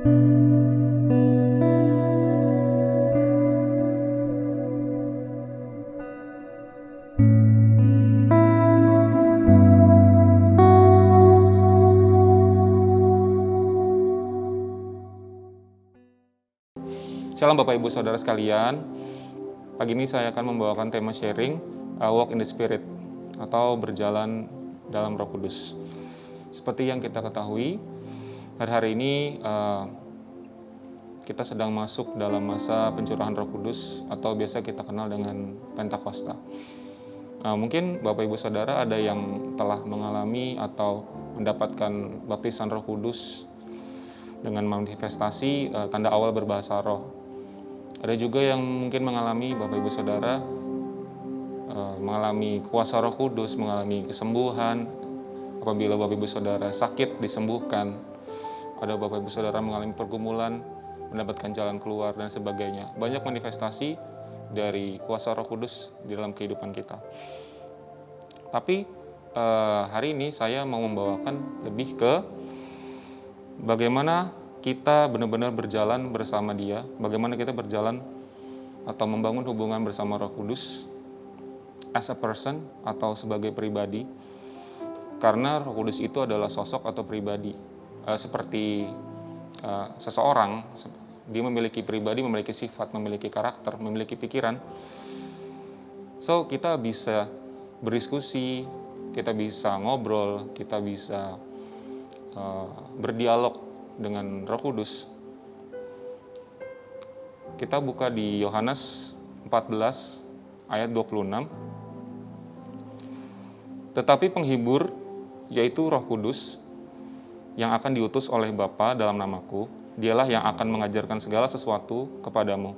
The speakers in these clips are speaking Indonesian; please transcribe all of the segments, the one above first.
Shalom Bapak Ibu Saudara sekalian. Pagi ini saya akan membawakan tema sharing Walk in the Spirit atau berjalan dalam Roh Kudus. Seperti yang kita ketahui, hari-hari ini kita sedang masuk dalam masa pencurahan Roh Kudus atau biasa kita kenal dengan Pentakosta. Mungkin Bapak Ibu Saudara ada yang telah mengalami atau mendapatkan baptisan Roh Kudus dengan manifestasi tanda awal berbahasa roh. Ada juga yang mungkin mengalami, Bapak Ibu Saudara, mengalami kuasa Roh Kudus, mengalami kesembuhan. Apabila Bapak Ibu Saudara sakit, disembuhkan. Ada Bapak Ibu Saudara mengalami pergumulan, mendapatkan jalan keluar, dan sebagainya. Banyak manifestasi dari kuasa Roh Kudus di dalam kehidupan kita. Tapi hari ini saya mau membawakan lebih ke bagaimana kita benar-benar berjalan bersama Dia, bagaimana kita berjalan atau membangun hubungan bersama Roh Kudus as a person atau sebagai pribadi. Karena Roh Kudus itu adalah sosok atau pribadi, seperti seseorang, dia memiliki pribadi, memiliki sifat, memiliki karakter, memiliki pikiran. So, kita bisa berdiskusi, kita bisa ngobrol, kita bisa berdialog dengan Roh Kudus. Kita buka di Yohanes 14 ayat 26. Tetapi penghibur, yaitu Roh Kudus, yang akan diutus oleh Bapa dalam namaku, dialah yang akan mengajarkan segala sesuatu kepadamu,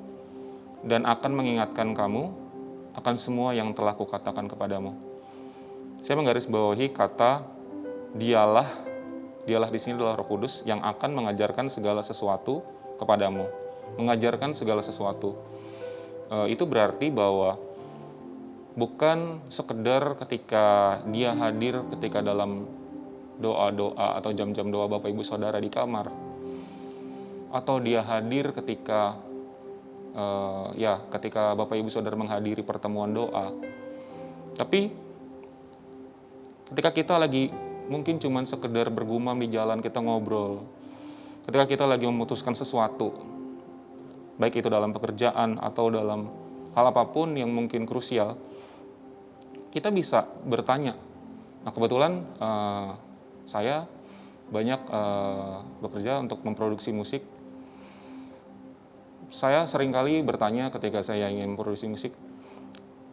dan akan mengingatkan kamu akan semua yang telah kukatakan kepadamu. Saya menggarisbawahi kata dialah di sini adalah Roh Kudus yang akan mengajarkan segala sesuatu kepadamu. Mengajarkan segala sesuatu. Itu berarti bahwa bukan sekedar ketika dia hadir ketika dalam doa-doa atau jam-jam doa Bapak Ibu Saudara di kamar. Atau dia hadir ketika ketika Bapak Ibu Saudara menghadiri pertemuan doa. Tapi ketika kita lagi mungkin cuma sekedar bergumam di jalan, kita ngobrol. Ketika kita lagi memutuskan sesuatu, baik itu dalam pekerjaan atau dalam hal apapun yang mungkin krusial, kita bisa bertanya. Nah, kebetulan saya banyak bekerja untuk memproduksi musik. Saya seringkali bertanya ketika saya ingin memproduksi musik,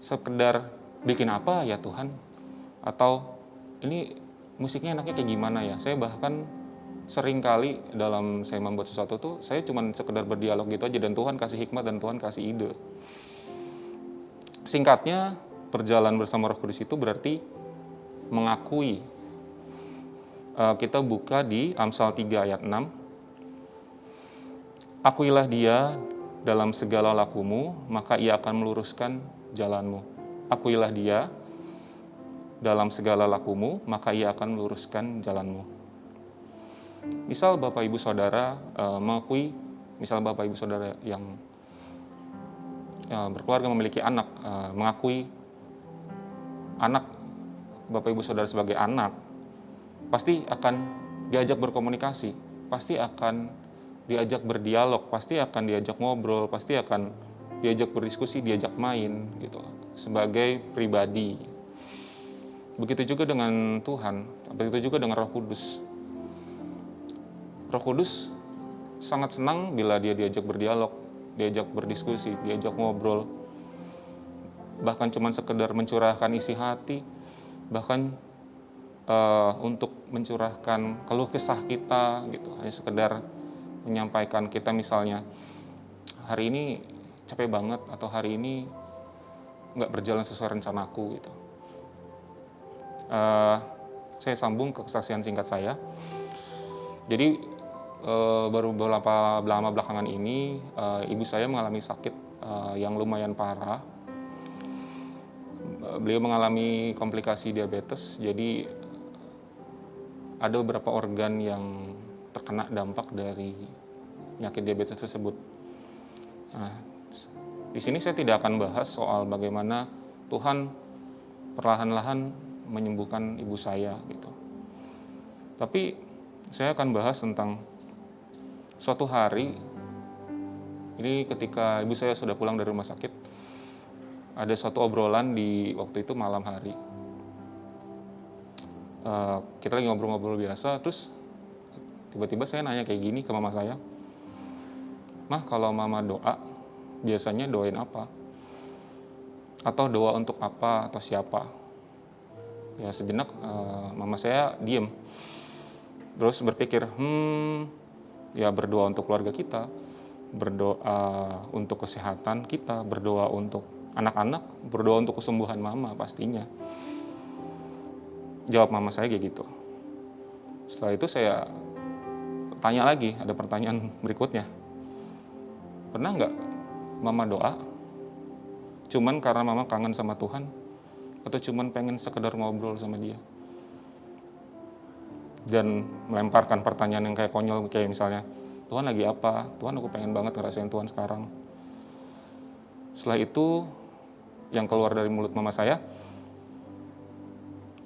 sekedar bikin apa ya Tuhan? Atau ini musiknya enaknya kayak gimana ya? Saya bahkan seringkali dalam saya membuat sesuatu tuh, saya cuma sekedar berdialog gitu aja, dan Tuhan kasih hikmat dan Tuhan kasih ide. Singkatnya, berjalan bersama Roh Kudus itu berarti mengakui. Kita buka di Amsal 3 ayat 6. Akuilah Dia dalam segala lakumu, maka Ia akan meluruskan jalanmu. Akuilah Dia dalam segala lakumu, maka Ia akan meluruskan jalanmu. Misal Bapak Ibu Saudara mengakui, misal Bapak Ibu Saudara yang berkeluarga memiliki anak, mengakui anak Bapak Ibu Saudara sebagai anak, pasti akan diajak berkomunikasi, pasti akan diajak berdialog, pasti akan diajak ngobrol, pasti akan diajak berdiskusi, diajak main gitu, sebagai pribadi. Begitu juga dengan Tuhan, begitu juga dengan Roh Kudus. Roh Kudus sangat senang bila Dia diajak berdialog, diajak berdiskusi, diajak ngobrol. Bahkan cuma sekedar mencurahkan isi hati, bahkan untuk mencurahkan keluh kesah kita gitu. Hanya sekedar menyampaikan kita, misalnya hari ini capek banget, atau hari ini nggak berjalan sesuai rencanaku gitu. Saya sambung ke kesaksian singkat saya. Jadi baru beberapa lama belakangan ini ibu saya mengalami sakit yang lumayan parah. Beliau mengalami komplikasi diabetes, jadi ada beberapa organ yang terkena dampak dari penyakit diabetes tersebut. Nah, di sini saya tidak akan bahas soal bagaimana Tuhan perlahan-lahan menyembuhkan ibu saya gitu. Tapi saya akan bahas tentang suatu hari, ini ketika ibu saya sudah pulang dari rumah sakit, ada suatu obrolan di waktu itu malam hari. Kita lagi ngobrol-ngobrol biasa, terus tiba-tiba saya nanya kayak gini ke mama saya, "Mah, kalau mama doa, biasanya doain apa? Atau doa untuk apa atau siapa?" Ya sejenak mama saya diem. Terus berpikir, ya berdoa untuk keluarga kita, berdoa untuk kesehatan kita, berdoa untuk anak-anak, berdoa untuk kesembuhan mama pastinya. Jawab mama saya kayak gitu. Setelah itu saya tanya lagi, ada pertanyaan berikutnya. Pernah nggak mama doa cuman karena mama kangen sama Tuhan, atau cuman pengen sekedar ngobrol sama dia? Dan melemparkan pertanyaan yang kayak konyol, kayak misalnya, "Tuhan lagi apa? Tuhan, aku pengen banget ngerasain Tuhan sekarang." Setelah itu yang keluar dari mulut mama saya,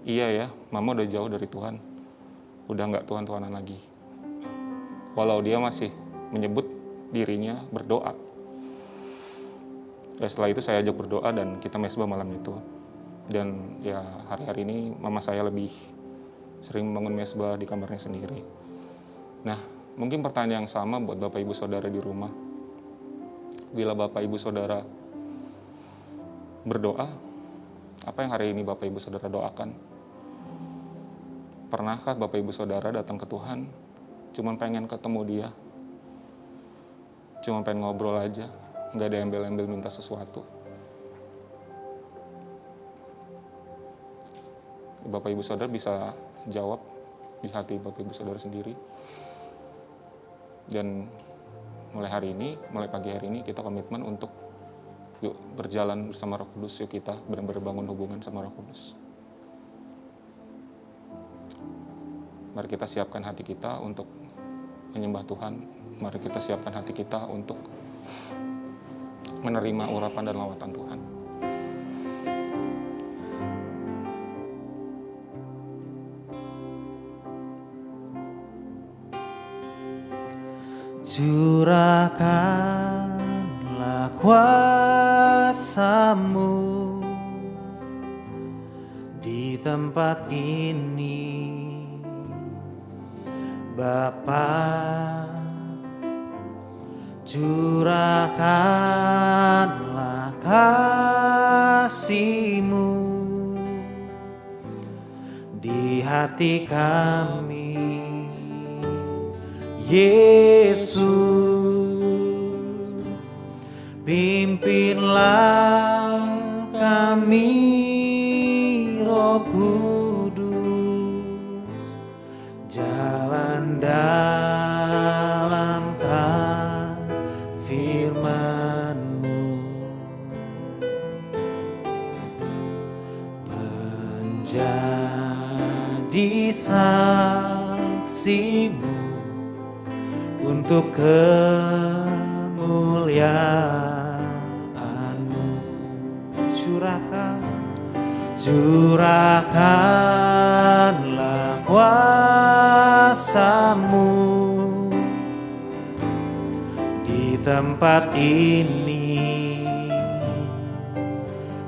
"Iya ya, mama udah jauh dari Tuhan, udah nggak Tuhan-Tuhanan lagi." Walau dia masih menyebut dirinya berdoa. Ya, setelah itu saya ajak berdoa dan kita mesbah malam itu. Dan ya hari-hari ini mama saya lebih sering bangun mesbah di kamarnya sendiri. Nah, mungkin pertanyaan yang sama buat Bapak Ibu Saudara di rumah. Bila Bapak Ibu Saudara berdoa, apa yang hari ini Bapak Ibu Saudara doakan? Pernahkah Bapak Ibu Saudara datang ke Tuhan cuman pengen ketemu dia, cuma pengen ngobrol aja, nggak ada embel-embel minta sesuatu? Bapak Ibu Saudara bisa jawab di hati Bapak Ibu Saudara sendiri. Dan mulai hari ini, mulai pagi hari ini, kita komitmen untuk yuk berjalan bersama Roh Kudus, yuk kita benar-benar bangun hubungan sama Roh Kudus. Mari kita siapkan hati kita untuk menyembah Tuhan. Mari kita siapkan hati kita untuk menerima urapan dan lawatan Tuhan. Curahkanlah kuasa-Mu di tempat ini, Bapa. Curahkanlah kasih-Mu di hati kami, Yesus. Pimpinlah kami, Roh Kudus, jalan dalam terang firman-Mu, menjadi saksi-Mu untuk kemuliaan-Mu. Curahkanlah kuasa-Mu di tempat ini,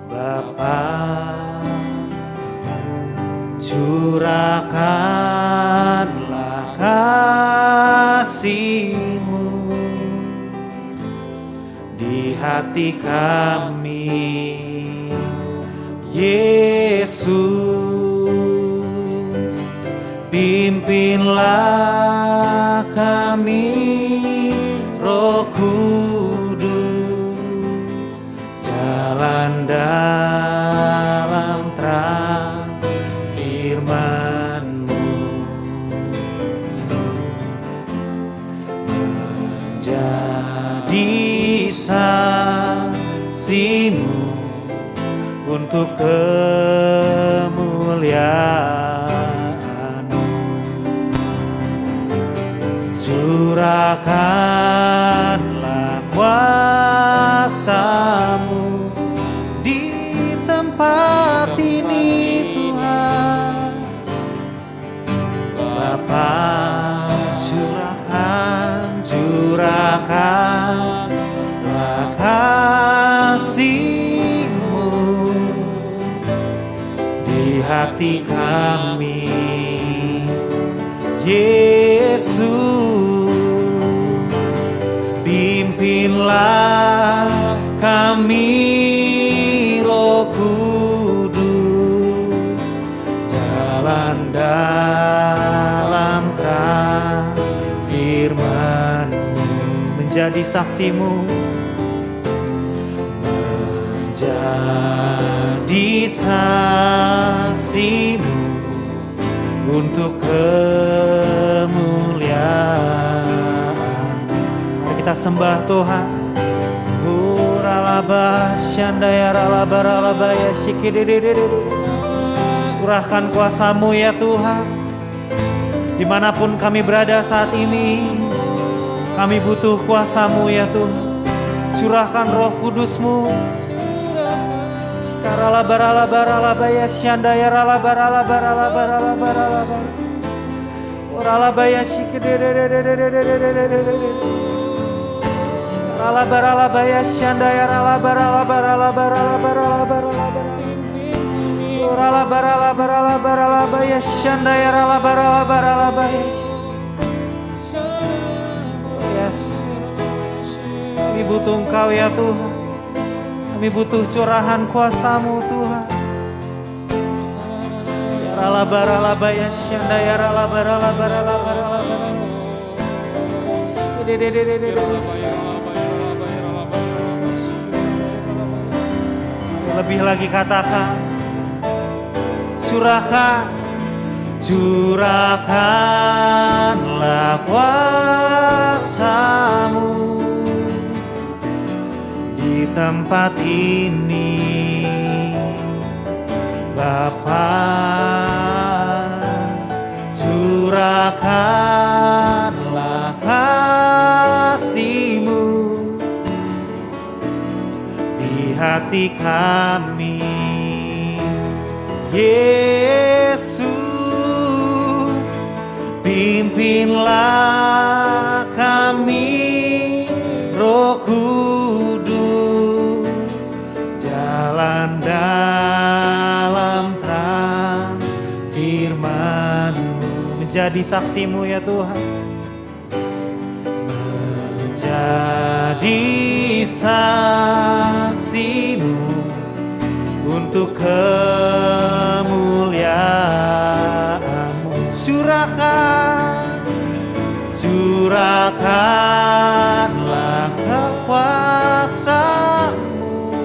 Bapa. Curahkanlah kasih-Mu di hati kami, Yesus. Pimpinlah kami, Roh Kudus, jalan dalam terang firman-Mu, menjadi saksi-Mu untuk kemuliaan-Mu. Curahkan kami, Yesus. Pimpinlah kami, Roh Kudus, jalan dalam terang firman-Mu, menjadi saksimu, menjadi saksimu untuk kemuliaan. Mari kita sembah Tuhan. Uralaba syandaya ralaba ralaba ya shikididididid. Curahkan kuasa-Mu ya Tuhan. Dimanapun kami berada saat ini, kami butuh kuasa-Mu ya Tuhan. Curahkan Roh Kudus-Mu. Shikaralaba ralaba ralaba ya syandaya ralaba ralaba ralaba ralaba ralaba. Uralaba ya shikididididididididididid. Ralaba ya syandaya ralaba ralaba ralaba ralaba ralaba ralaba ralaba ya syandaya ralaba ralaba ralaba ya. Yes. Kami butuh Engkau ya Tuhan. Kami butuh curahan kuasa-Mu Tuhan. Ya ralaba ya syandaya ralaba ralaba ralaba ralaba. Lebih lagi katakan, curahkanlah kuasa-Mu di tempat ini, Bapa. Curahkanlah kasih-Mu di hati kami, Yesus. Pimpinlah kami, Roh Kudus, jalan dalam terang firman-Mu, menjadi saksi-Mu ya Tuhan, menjadi saksi-Mu untuk kemuliaan-Mu. Curahkanlah kuasa-Mu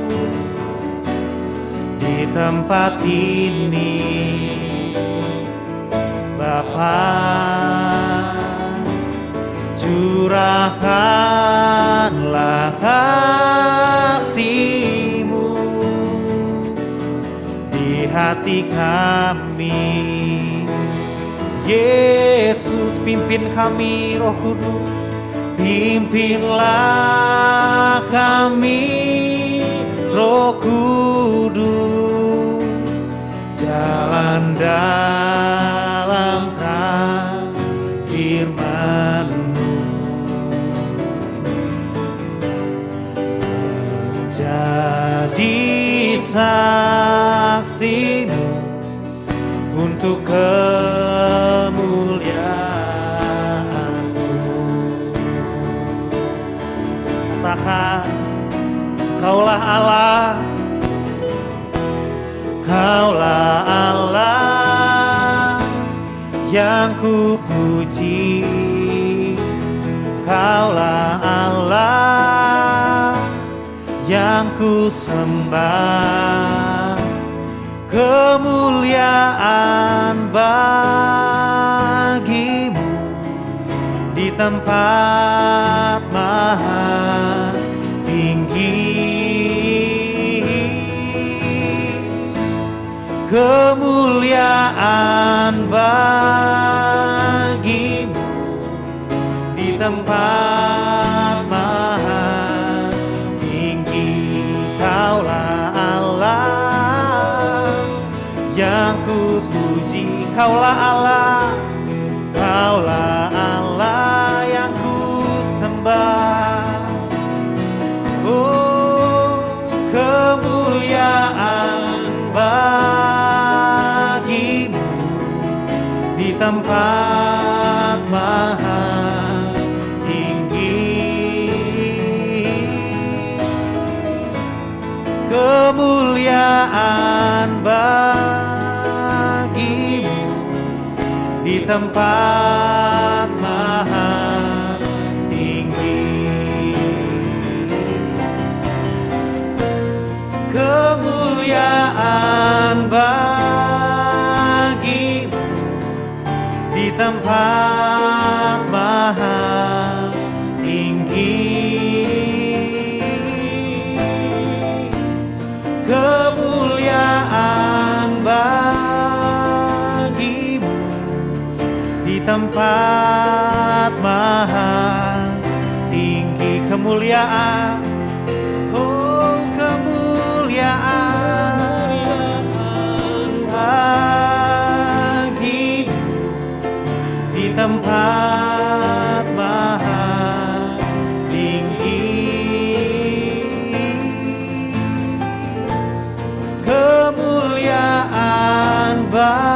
di tempat ini, Bapa. Curahkanlah kasih-Mu di hati kami, Yesus. Pimpin kami, Roh Kudus. Pimpinlah kami, Roh Kudus, jalan dalam terang firman-Mu, menjadi saksi-Mu untuk kemuliaan-Mu. Katakan, Kaulah Allah, Kaulah Allah yang kupuji, Kaulah Allah yang ku sembah. Kemuliaan bagi-Mu di tempat maha tinggi. Kemuliaan bagi-Mu di tempat maha tinggi. Kaulah Allah yang kupuji, Kaulah Allah, Kaulah Allah yang ku sembah. Oh, kemuliaan bagi-Mu di tempat maha tinggi. Kemuliaan bagimu di tempat maha tinggi. Kemuliaan bagimu di tempat maha tinggi. Kemuliaan bagimu di tempat maha tinggi. Kemuliaan, oh kemuliaan bagimu di tempat maha tinggi. Kemuliaan bagimu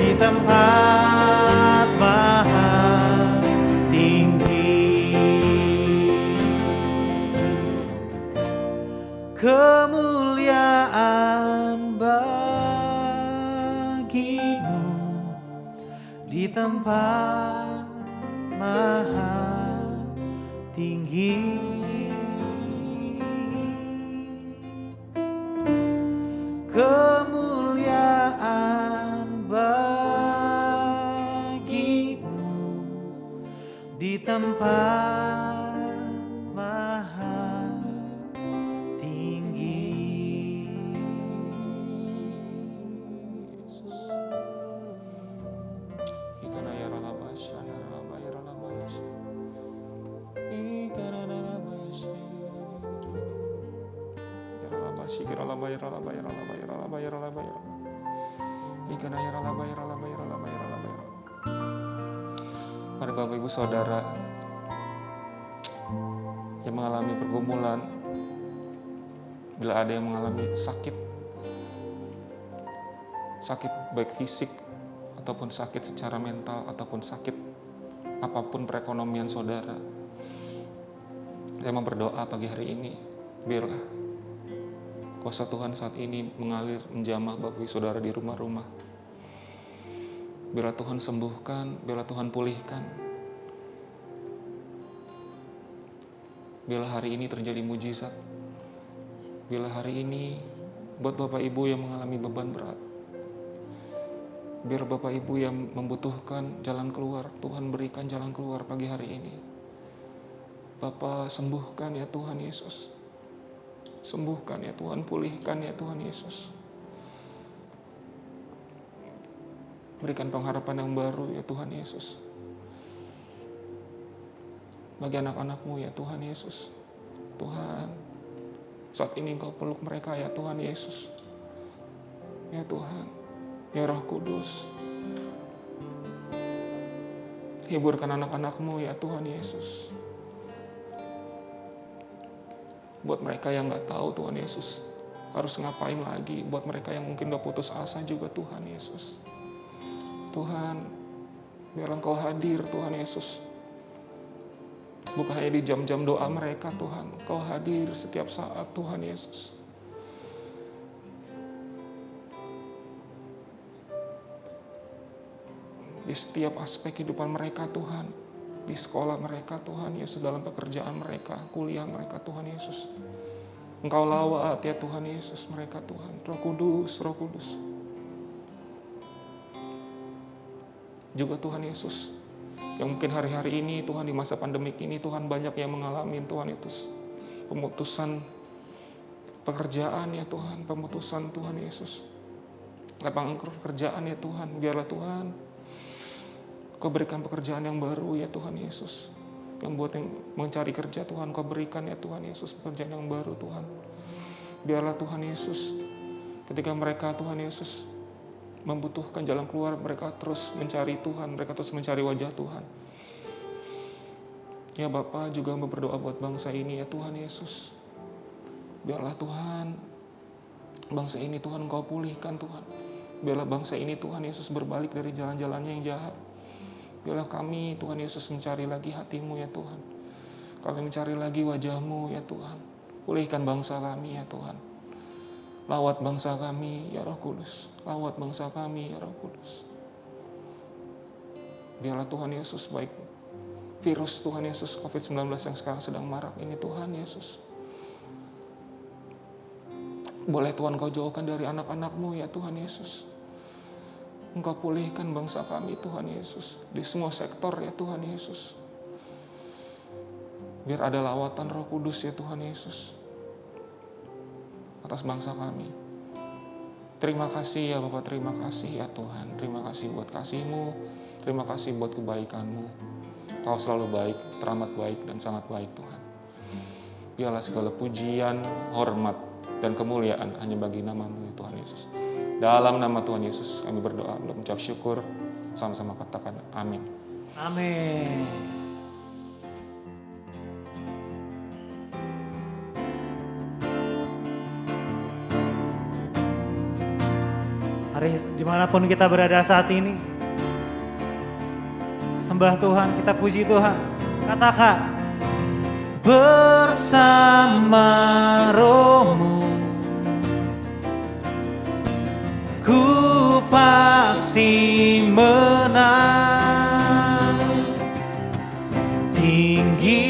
di tempat maha tinggi. Kemuliaan bagimu di tempat maha tinggi. Kemuliaan bagimu di tempat maha tinggi. Mari Bapak Ibu Saudara yang mengalami pergumulan, bila ada yang mengalami sakit baik fisik ataupun sakit secara mental ataupun sakit apapun perekonomian saudara, saya mau berdoa pagi hari ini, biarlah kuasa Tuhan saat ini mengalir menjamah Bapak Ibu Saudara di rumah-rumah. Biarlah Tuhan sembuhkan, biarlah Tuhan pulihkan. Biarlah hari ini terjadi mujizat. Biarlah hari ini buat Bapak Ibu yang mengalami beban berat. Biar Bapak Ibu yang membutuhkan jalan keluar, Tuhan berikan jalan keluar pagi hari ini. Bapa, sembuhkan ya Tuhan Yesus. Sembuhkan ya Tuhan, pulihkan ya Tuhan Yesus. Berikan pengharapan yang baru ya Tuhan Yesus. Bagi anak-anak-Mu ya Tuhan Yesus. Tuhan, saat ini Engkau peluk mereka ya Tuhan Yesus. Ya Tuhan, ya Roh Kudus. Hiburkan anak-anak-Mu ya Tuhan Yesus. Buat mereka yang gak tahu Tuhan Yesus harus ngapain lagi. Buat mereka yang mungkin udah putus asa juga Tuhan Yesus. Tuhan, biar Engkau hadir Tuhan Yesus. Bukan hanya di jam-jam doa mereka Tuhan, Engkau hadir setiap saat Tuhan Yesus. Di setiap aspek kehidupan mereka Tuhan, di sekolah mereka Tuhan Yesus, dalam pekerjaan mereka, kuliah mereka Tuhan Yesus. Engkau lawat ya Tuhan Yesus mereka Tuhan. Roh Kudus, Roh Kudus. Juga Tuhan Yesus, yang mungkin hari-hari ini Tuhan di masa pandemik ini Tuhan banyak yang mengalami Tuhan Yesus pemutusan pekerjaan ya Tuhan, pemutusan Tuhan Yesus, lapangan pekerjaan ya Tuhan. Biarlah Tuhan Kau berikan pekerjaan yang baru ya Tuhan Yesus, yang buat yang mencari kerja Tuhan Kau berikan ya Tuhan Yesus pekerjaan yang baru Tuhan. Biarlah Tuhan Yesus ketika mereka Tuhan Yesus membutuhkan jalan keluar, mereka terus mencari Tuhan, mereka terus mencari wajah Tuhan. Ya Bapa, juga berdoa buat bangsa ini ya Tuhan Yesus. Biarlah Tuhan, bangsa ini Tuhan Engkau pulihkan Tuhan. Biarlah bangsa ini Tuhan Yesus berbalik dari jalan-jalannya yang jahat. Biarlah kami Tuhan Yesus mencari lagi hati-Mu ya Tuhan. Kami mencari lagi wajah-Mu ya Tuhan. Pulihkan bangsa kami ya Tuhan. Lawat bangsa kami ya Roh Kudus. Lawat bangsa kami ya Roh Kudus. Biarlah Tuhan Yesus baik virus Tuhan Yesus COVID-19 yang sekarang sedang marak ini Tuhan Yesus. Boleh Tuhan Kau jauhkan dari anak-anak-Mu ya Tuhan Yesus. Engkau pulihkan bangsa kami Tuhan Yesus. Di semua sektor ya Tuhan Yesus. Biar ada lawatan Roh Kudus ya Tuhan Yesus. Atas bangsa kami. Terima kasih ya Bapak, terima kasih ya Tuhan. Terima kasih buat kasih-Mu. Terima kasih buat kebaikan-Mu. Kau selalu baik, teramat baik dan sangat baik Tuhan. Biarlah segala pujian, hormat, dan kemuliaan hanya bagi nama-Mu ya Tuhan Yesus. Dalam nama Tuhan Yesus kami berdoa, mengucap syukur, sama-sama katakan amin. Amin. Hari dimanapun kita berada saat ini, sembah Tuhan, kita puji Tuhan. Katakan, bersama Roh-Mu ku pasti menang. Tinggi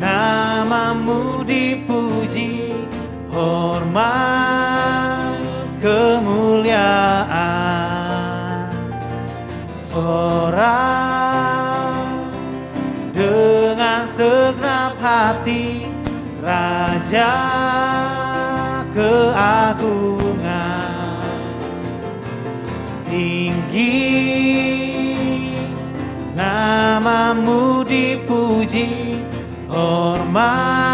nama-Mu dipuji, hormat kemuliaan. Sorak dengan segenap hati, Raja keagungan. Tinggi nama-Mu dipuji, hormat